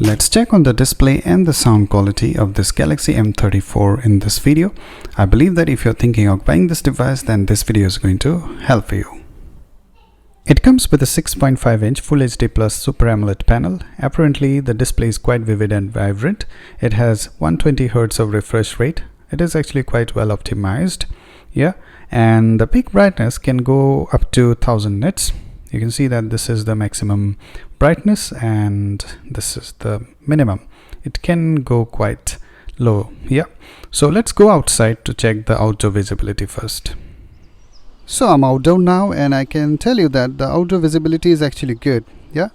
Let's check on the display and the sound quality of this Galaxy M34 in this video. I believe that if you're thinking of buying this device, then this video is going to help you. It comes with a 6.5-inch Full HD Plus Super AMOLED panel. Apparently, the display is quite vivid and vibrant. It has 120 Hz of refresh rate. It is actually quite well optimized. And the peak brightness can go up to 1000 nits. You can see that this is the maximum brightness and this is the minimum. It can go quite low. So let's go outside to check the outdoor visibility first. So I'm outdoor now and I can tell you that the outdoor visibility is actually good.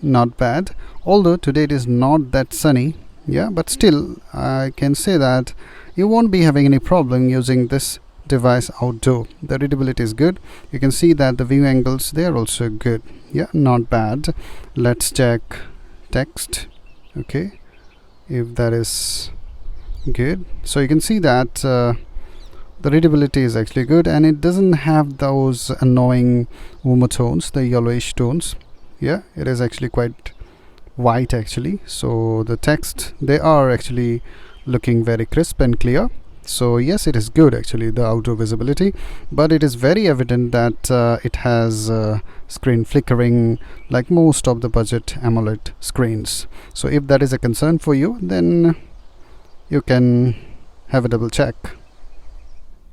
Not bad. Although today it is not that sunny. But still I can say that you won't be having any problem using this device outdoor. The readability is good. You can see that the view angles, they are also good. Not bad. Let's check text. Okay, if that is good. So you can see that the readability is actually good and it doesn't have those annoying tones, the yellowish tones. It is actually quite white actually. So the text, they are actually looking very crisp and clear. So yes, it is good actually, the outdoor visibility, but it is very evident that it has screen flickering like most of the budget AMOLED screens. So if that is a concern for you, then you can have a double check.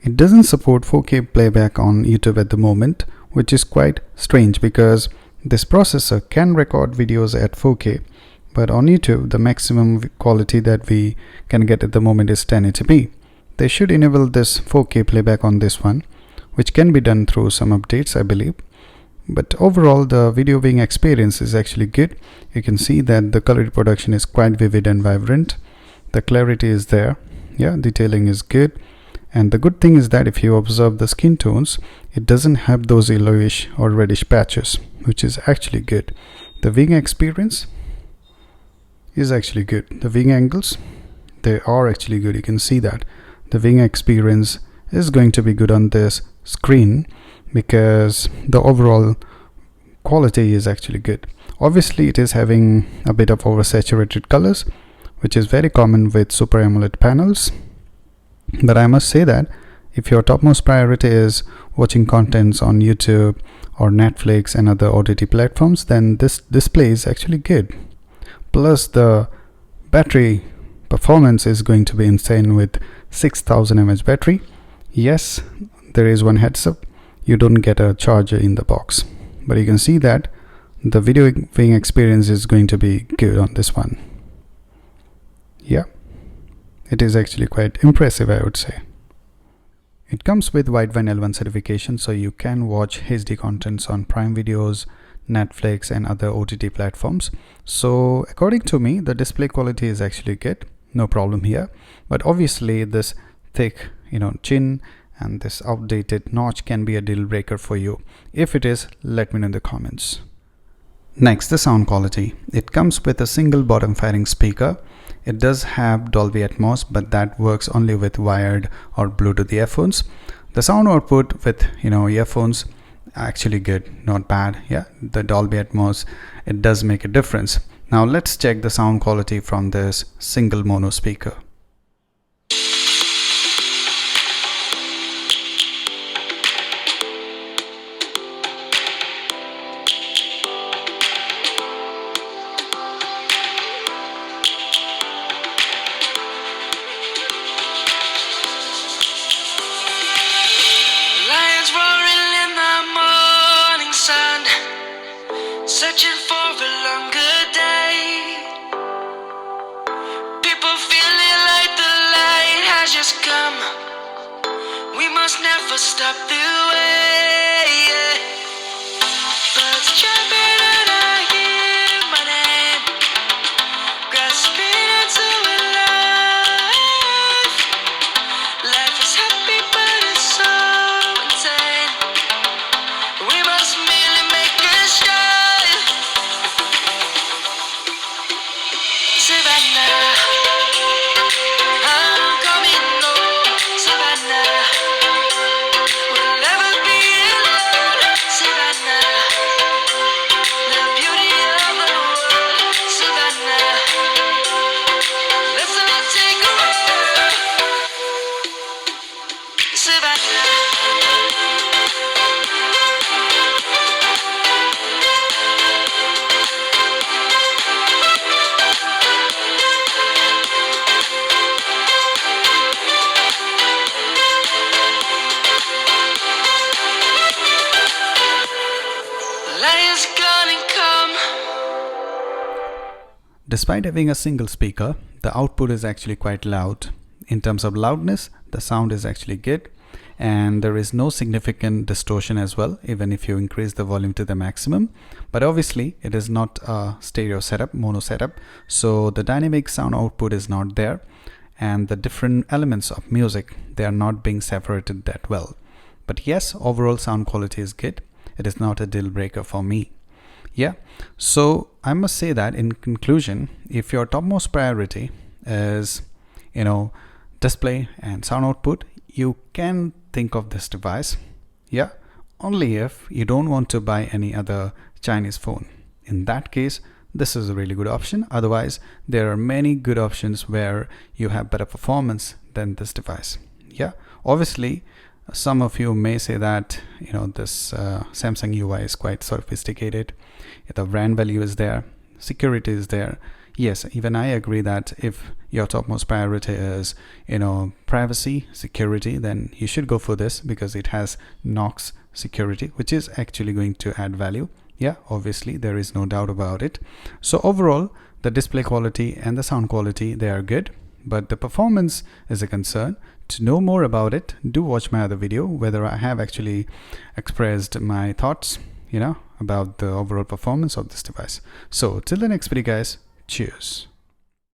It doesn't support 4K playback on YouTube at the moment, which is quite strange because this processor can record videos at 4K, but on YouTube the maximum quality that we can get at the moment is 1080p. They should enable this 4K playback on this one, which can be done through some updates, I believe. But overall, the video viewing experience is actually good. You can see that the color reproduction is quite vivid and vibrant. The clarity is there. Detailing is good. And the good thing is that if you observe the skin tones, it doesn't have those yellowish or reddish patches, which is actually good. The viewing experience is actually good. The viewing angles, they are actually good. You can see that. The viewing experience is going to be good on this screen because the overall quality is actually good. Obviously it is having a bit of oversaturated colors, which is very common with Super AMOLED panels, but I must say that if your topmost priority is watching contents on YouTube or Netflix and other OTT platforms, then this display is actually good. Plus the battery performance is going to be insane with 6000 mAh battery. Yes, there is one heads up, you don't get a charger in the box, but you can see that the video viewing experience is going to be good on this one. It is actually quite impressive, I would say. It comes with Widevine L1 certification, so you can watch HD contents on Prime Videos, Netflix and other OTT platforms. So according to me, the display quality is actually good. No problem here, but obviously this thick chin and this outdated notch can be a deal breaker for you. If it is, let me know in the comments. Next, the sound quality. It comes with a single bottom firing speaker. It does have Dolby Atmos, but that works only with wired or Bluetooth earphones. The sound output with earphones actually good, not bad. The Dolby Atmos, it does make a difference. Now let's check the sound quality from this single mono speaker. Lions roaring in the morning sun, searching for a longer day. People feeling like the light has just come. We must never stop the way. Birds chirping and I hear my name, grasping into a life. Life is happy but it's so insane. We must merely make a start. Savannah, I'm coming home. Savannah, we'll never be alone. Savannah, despite having a single speaker, the output is actually quite loud. In terms of loudness, the sound is actually good, and there is no significant distortion as well, even if you increase the volume to the maximum. But obviously it is not a stereo setup, mono setup, so the dynamic sound output is not there, and the different elements of music, they are not being separated that well. But yes, overall sound quality is good. It is not a deal breaker for me. Yeah, so I must say that in conclusion, if your topmost priority is, display and sound output, you can think of this device. Yeah, only if you don't want to buy any other Chinese phone. In that case, this is a really good option. Otherwise, there are many good options where you have better performance than this device. Yeah, obviously some of you may say that this Samsung UI is quite sophisticated, the brand value is there, security is there. Yes, even I agree that if your topmost priority is privacy, security, then you should go for this because it has Knox security, which is actually going to add value. Yeah, obviously there is no doubt about it. So overall, the display quality and the sound quality, they are good, but the performance is a concern. To know more about it, do watch my other video whether I have actually expressed my thoughts about the overall performance of this device. So till the next video guys, cheers.